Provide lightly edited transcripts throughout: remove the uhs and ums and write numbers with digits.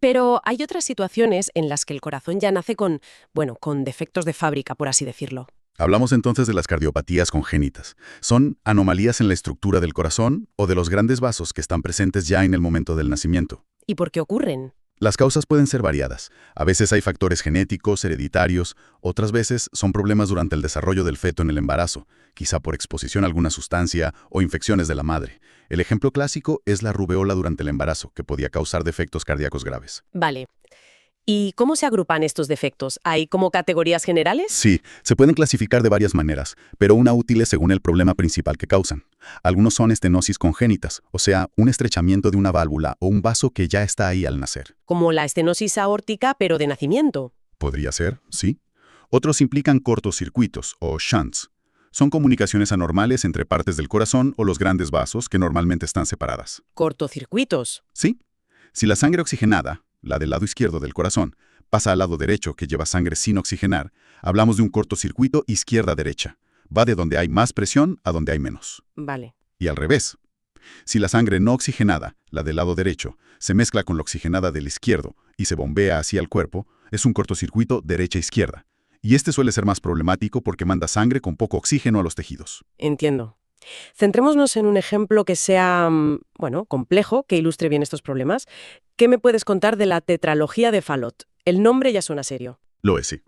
Pero hay otras situaciones en las que el corazón ya nace con, bueno, con defectos de fábrica, por así decirlo. Hablamos entonces de las cardiopatías congénitas. Son anomalías en la estructura del corazón o de los grandes vasos que están presentes ya en el momento del nacimiento. ¿Y por qué ocurren? Las causas pueden ser variadas. A veces hay factores genéticos, hereditarios, otras veces son problemas durante el desarrollo del feto en el embarazo, quizá por exposición a alguna sustancia o infecciones de la madre. El ejemplo clásico es la rubeola durante el embarazo, que podía causar defectos cardíacos graves. Vale. ¿Y cómo se agrupan estos defectos? ¿Hay como categorías generales? Sí, se pueden clasificar de varias maneras, pero una útil es según el problema principal que causan. Algunos son estenosis congénitas, o sea, un estrechamiento de una válvula o un vaso que ya está ahí al nacer. Como la estenosis aórtica, pero de nacimiento. Podría ser, sí. Otros implican cortocircuitos o shunts. Son comunicaciones anormales entre partes del corazón o los grandes vasos que normalmente están separadas. Cortocircuitos. ¿Sí? Si la sangre oxigenada, la del lado izquierdo del corazón, pasa al lado derecho que lleva sangre sin oxigenar, hablamos de un cortocircuito izquierda-derecha. Va de donde hay más presión a donde hay menos. Vale. Y al revés. Si la sangre no oxigenada, la del lado derecho, se mezcla con la oxigenada del izquierdo y se bombea hacia el cuerpo, es un cortocircuito derecha-izquierda. Y este suele ser más problemático porque manda sangre con poco oxígeno a los tejidos. Entiendo. Centrémonos en un ejemplo que sea, bueno, complejo, que ilustre bien estos problemas. ¿Qué me puedes contar de la tetralogía de Fallot? El nombre ya suena serio. Lo es, sí.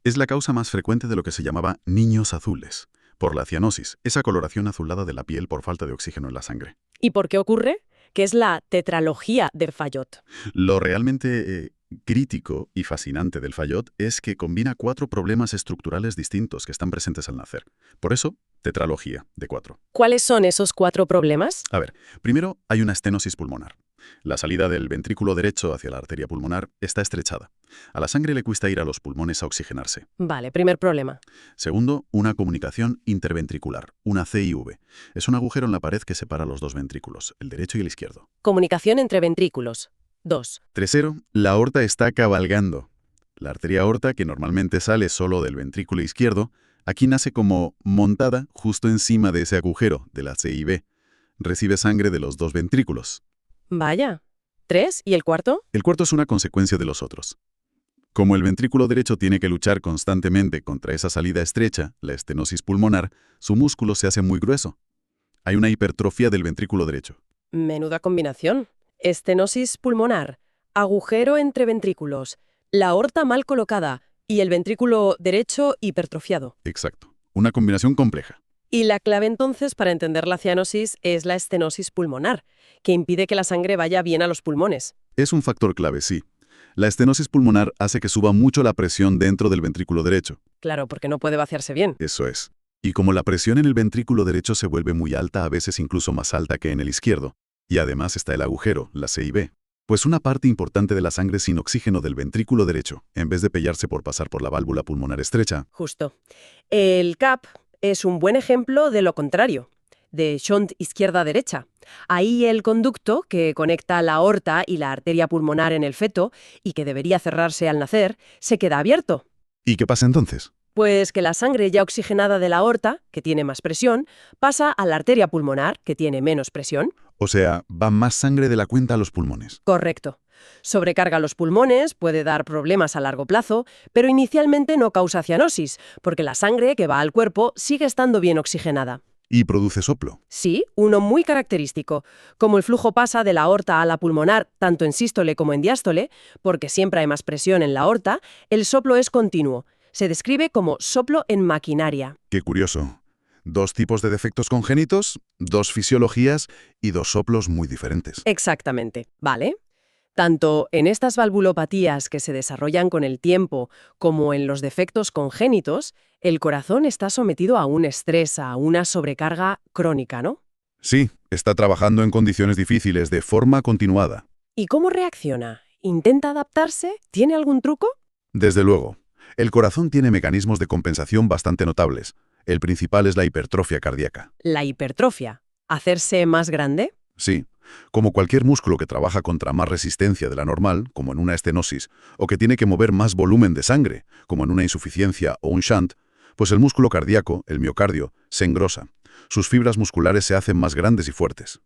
Es la causa más frecuente de lo que se llamaba niños azules, por la cianosis, esa coloración azulada de la piel por falta de oxígeno en la sangre. ¿Y por qué ocurre? ¿Qué es la tetralogía de Fallot? Lo realmente crítico y fascinante del Fallot es que combina 4 problemas estructurales distintos que están presentes al nacer. Por eso, tetralogía de 4. ¿Cuáles son esos 4 problemas? A ver, primero hay una estenosis pulmonar. La salida del ventrículo derecho hacia la arteria pulmonar está estrechada. A la sangre le cuesta ir a los pulmones a oxigenarse. Vale, primer problema. Segundo, una comunicación interventricular, una CIV. Es un agujero en la pared que separa los dos ventrículos, el derecho y el izquierdo. Comunicación entre ventrículos. 2. Tercero, la aorta está cabalgando. La arteria aorta, que normalmente sale solo del ventrículo izquierdo, aquí nace como montada justo encima de ese agujero, de la CIV. Recibe sangre de los dos ventrículos. Vaya. 3. ¿Y el cuarto? El cuarto es una consecuencia de los otros. Como el ventrículo derecho tiene que luchar constantemente contra esa salida estrecha, la estenosis pulmonar, su músculo se hace muy grueso. Hay una hipertrofia del ventrículo derecho. Menuda combinación. Estenosis pulmonar, agujero entre ventrículos, la aorta mal colocada y el ventrículo derecho hipertrofiado. Exacto. Una combinación compleja. Y la clave entonces para entender la cianosis es la estenosis pulmonar, que impide que la sangre vaya bien a los pulmones. Es un factor clave, sí. La estenosis pulmonar hace que suba mucho la presión dentro del ventrículo derecho. Claro, porque no puede vaciarse bien. Eso es. Y como la presión en el ventrículo derecho se vuelve muy alta, a veces incluso más alta que en el izquierdo, y además está el agujero, la CIV, pues una parte importante de la sangre sin oxígeno del ventrículo derecho, en vez de pellarse por pasar por la válvula pulmonar estrecha. Justo. El CAP es un buen ejemplo de lo contrario, de shunt izquierda-derecha. Ahí el conducto que conecta la aorta y la arteria pulmonar en el feto, y que debería cerrarse al nacer, se queda abierto. ¿Y qué pasa entonces? Pues que la sangre ya oxigenada de la aorta, que tiene más presión, pasa a la arteria pulmonar, que tiene menos presión. O sea, va más sangre de la cuenta a los pulmones. Correcto. Sobrecarga los pulmones, puede dar problemas a largo plazo, pero inicialmente no causa cianosis, porque la sangre que va al cuerpo sigue estando bien oxigenada. Y produce soplo. Sí, uno muy característico. Como el flujo pasa de la aorta a la pulmonar, tanto en sístole como en diástole, porque siempre hay más presión en la aorta, el soplo es continuo. Se describe como soplo en maquinaria. Qué curioso. 2 tipos de defectos congénitos, 2 fisiologías y 2 soplos muy diferentes. Exactamente, ¿vale? Tanto en estas valvulopatías que se desarrollan con el tiempo como en los defectos congénitos, el corazón está sometido a un estrés, a una sobrecarga crónica, ¿no? Sí, está trabajando en condiciones difíciles de forma continuada. ¿Y cómo reacciona? ¿Intenta adaptarse? ¿Tiene algún truco? Desde luego. El corazón tiene mecanismos de compensación bastante notables. El principal es la hipertrofia cardíaca. La hipertrofia. ¿Hacerse más grande? Sí, como cualquier músculo que trabaja contra más resistencia de la normal, como en una estenosis, o que tiene que mover más volumen de sangre, como en una insuficiencia o un shunt, pues el músculo cardíaco, el miocardio, se engrosa. Sus fibras musculares se hacen más grandes y fuertes.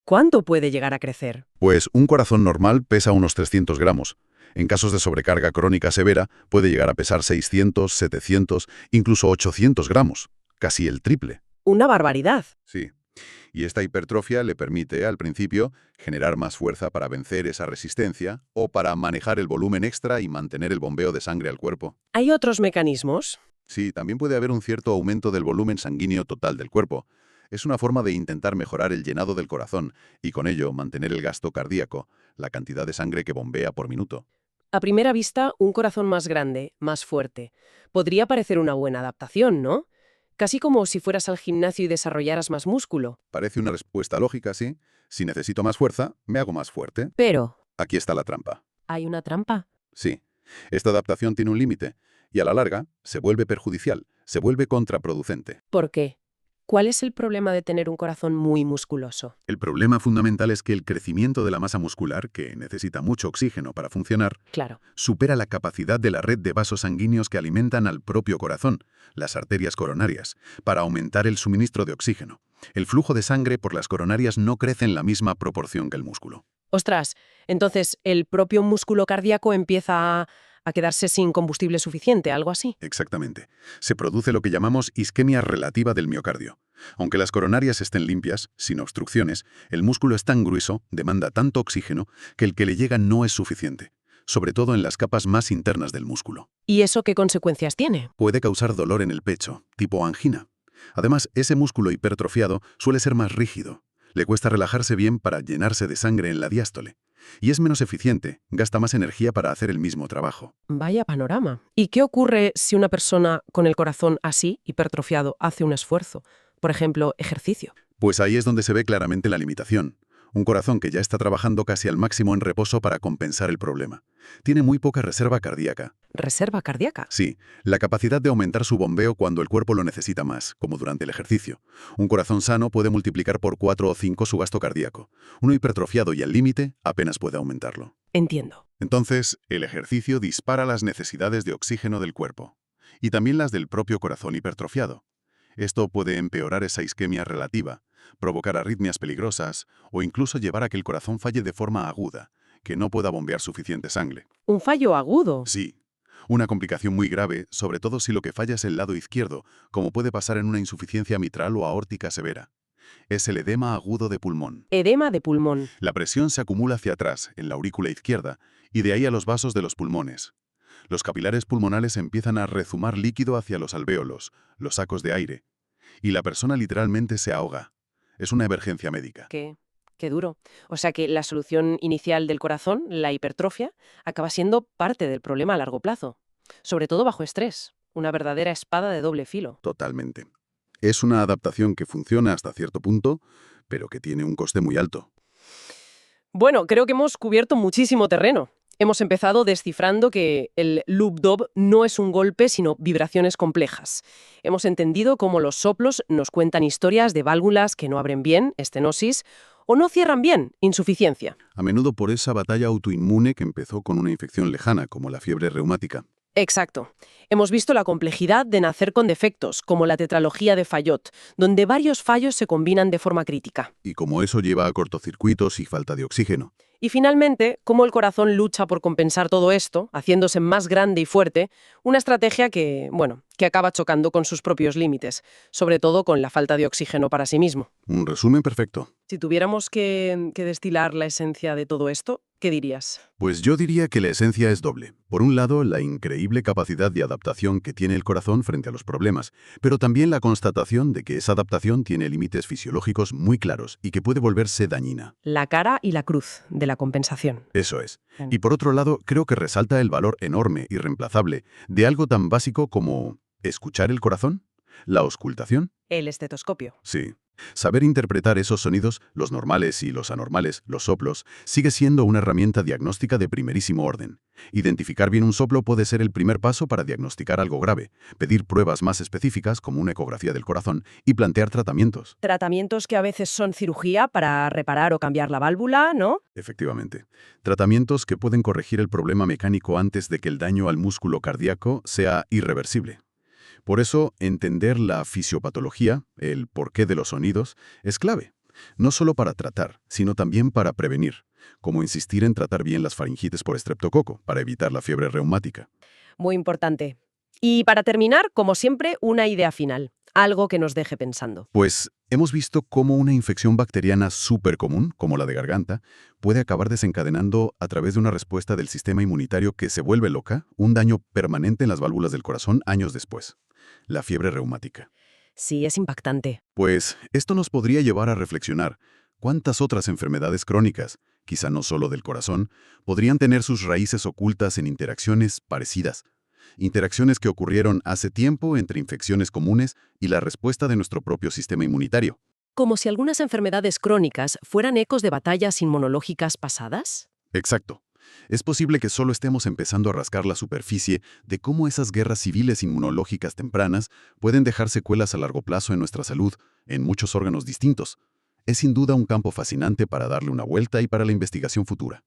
¿Cuánto puede llegar a crecer? Pues un corazón normal pesa unos 300 gramos. En casos de sobrecarga crónica severa, puede llegar a pesar 600, 700, incluso 800 gramos. Casi el triple. Una barbaridad. Sí. Y esta hipertrofia le permite, al principio, generar más fuerza para vencer esa resistencia o para manejar el volumen extra y mantener el bombeo de sangre al cuerpo. ¿Hay otros mecanismos? Sí, también puede haber un cierto aumento del volumen sanguíneo total del cuerpo. Es una forma de intentar mejorar el llenado del corazón y con ello mantener el gasto cardíaco, la cantidad de sangre que bombea por minuto. A primera vista, un corazón más grande, más fuerte. Podría parecer una buena adaptación, ¿no? Casi como si fueras al gimnasio y desarrollaras más músculo. Parece una respuesta lógica, sí. Si necesito más fuerza, me hago más fuerte. Pero, Aquí está la trampa. ¿hay una trampa? Sí. Esta adaptación tiene un límite y a la larga se vuelve perjudicial, se vuelve contraproducente. ¿Por qué? ¿Cuál es el problema de tener un corazón muy musculoso? El problema fundamental es que el crecimiento de la masa muscular, que necesita mucho oxígeno para funcionar, Claro. supera la capacidad de la red de vasos sanguíneos que alimentan al propio corazón, las arterias coronarias, para aumentar el suministro de oxígeno. El flujo de sangre por las coronarias no crece en la misma proporción que el músculo. Ostras, entonces el propio músculo cardíaco empieza a quedarse sin combustible suficiente, algo así. Exactamente. Se produce lo que llamamos isquemia relativa del miocardio. Aunque las coronarias estén limpias, sin obstrucciones, el músculo es tan grueso, demanda tanto oxígeno, que el que le llega no es suficiente, sobre todo en las capas más internas del músculo. ¿Y eso qué consecuencias tiene? Puede causar dolor en el pecho, tipo angina. Además, ese músculo hipertrofiado suele ser más rígido. Le cuesta relajarse bien para llenarse de sangre en la diástole. Y es menos eficiente, gasta más energía para hacer el mismo trabajo. Vaya panorama. ¿Y qué ocurre si una persona con el corazón así, hipertrofiado, hace un esfuerzo? Por ejemplo, ejercicio. Pues ahí es donde se ve claramente la limitación. Un corazón que ya está trabajando casi al máximo en reposo para compensar el problema. Tiene muy poca reserva cardíaca. ¿Reserva cardíaca? Sí, la capacidad de aumentar su bombeo cuando el cuerpo lo necesita más, como durante el ejercicio. Un corazón sano puede multiplicar por 4 o 5 su gasto cardíaco. Uno hipertrofiado y al límite apenas puede aumentarlo. Entiendo. Entonces, el ejercicio dispara las necesidades de oxígeno del cuerpo. Y también las del propio corazón hipertrofiado. Esto puede empeorar esa isquemia relativa, provocar arritmias peligrosas o incluso llevar a que el corazón falle de forma aguda, que no pueda bombear suficiente sangre. Un fallo agudo. Sí, una complicación muy grave, sobre todo si lo que falla es el lado izquierdo, como puede pasar en una insuficiencia mitral o aórtica severa. Es el edema agudo de pulmón. Edema de pulmón. La presión se acumula hacia atrás, en la aurícula izquierda, y de ahí a los vasos de los pulmones. Los capilares pulmonales empiezan a rezumar líquido hacia los alvéolos, los sacos de aire, y la persona literalmente se ahoga. Es una emergencia médica. Qué duro. O sea que la solución inicial del corazón, la hipertrofia, acaba siendo parte del problema a largo plazo. Sobre todo bajo estrés. Una verdadera espada de doble filo. Totalmente. Es una adaptación que funciona hasta cierto punto, pero que tiene un coste muy alto. Bueno, creo que hemos cubierto muchísimo terreno. Hemos empezado descifrando que el loop dob no es un golpe, sino vibraciones complejas. Hemos entendido cómo los soplos nos cuentan historias de válvulas que no abren bien, estenosis, o no cierran bien, insuficiencia. A menudo por esa batalla autoinmune que empezó con una infección lejana, como la fiebre reumática. Exacto. Hemos visto la complejidad de nacer con defectos, como la tetralogía de Fayot, donde varios fallos se combinan de forma crítica. Y como eso lleva a cortocircuitos y falta de oxígeno. Y finalmente, cómo el corazón lucha por compensar todo esto, haciéndose más grande y fuerte, una estrategia que acaba chocando con sus propios límites, sobre todo con la falta de oxígeno para sí mismo. Un resumen perfecto. Si tuviéramos que destilar la esencia de todo esto, ¿qué dirías? Pues yo diría que la esencia es doble. Por un lado, la increíble capacidad de adaptación que tiene el corazón frente a los problemas, pero también la constatación de que esa adaptación tiene límites fisiológicos muy claros y que puede volverse dañina. La cara y la cruz de la compensación. Eso es. Y por otro lado, creo que resalta el valor enorme y reemplazable de algo tan básico como escuchar el corazón, la auscultación. El estetoscopio. Sí. Saber interpretar esos sonidos, los normales y los anormales, los soplos, sigue siendo una herramienta diagnóstica de primerísimo orden. Identificar bien un soplo puede ser el primer paso para diagnosticar algo grave, pedir pruebas más específicas como una ecografía del corazón y plantear tratamientos. Tratamientos que a veces son cirugía para reparar o cambiar la válvula, ¿no? Efectivamente. Tratamientos que pueden corregir el problema mecánico antes de que el daño al músculo cardíaco sea irreversible. Por eso, entender la fisiopatología, el porqué de los sonidos, es clave. No solo para tratar, sino también para prevenir, como insistir en tratar bien las faringitis por estreptococo, para evitar la fiebre reumática. Muy importante. Y para terminar, como siempre, una idea final, algo que nos deje pensando. Pues hemos visto cómo una infección bacteriana súper común, como la de garganta, puede acabar desencadenando, a través de una respuesta del sistema inmunitario que se vuelve loca, un daño permanente en las válvulas del corazón años después. La fiebre reumática. Sí, es impactante. Pues esto nos podría llevar a reflexionar cuántas otras enfermedades crónicas, quizá no solo del corazón, podrían tener sus raíces ocultas en interacciones parecidas. Interacciones que ocurrieron hace tiempo entre infecciones comunes y la respuesta de nuestro propio sistema inmunitario. Como si algunas enfermedades crónicas fueran ecos de batallas inmunológicas pasadas. Exacto. Es posible que solo estemos empezando a rascar la superficie de cómo esas guerras civiles inmunológicas tempranas pueden dejar secuelas a largo plazo en nuestra salud, en muchos órganos distintos. Es sin duda un campo fascinante para darle una vuelta y para la investigación futura.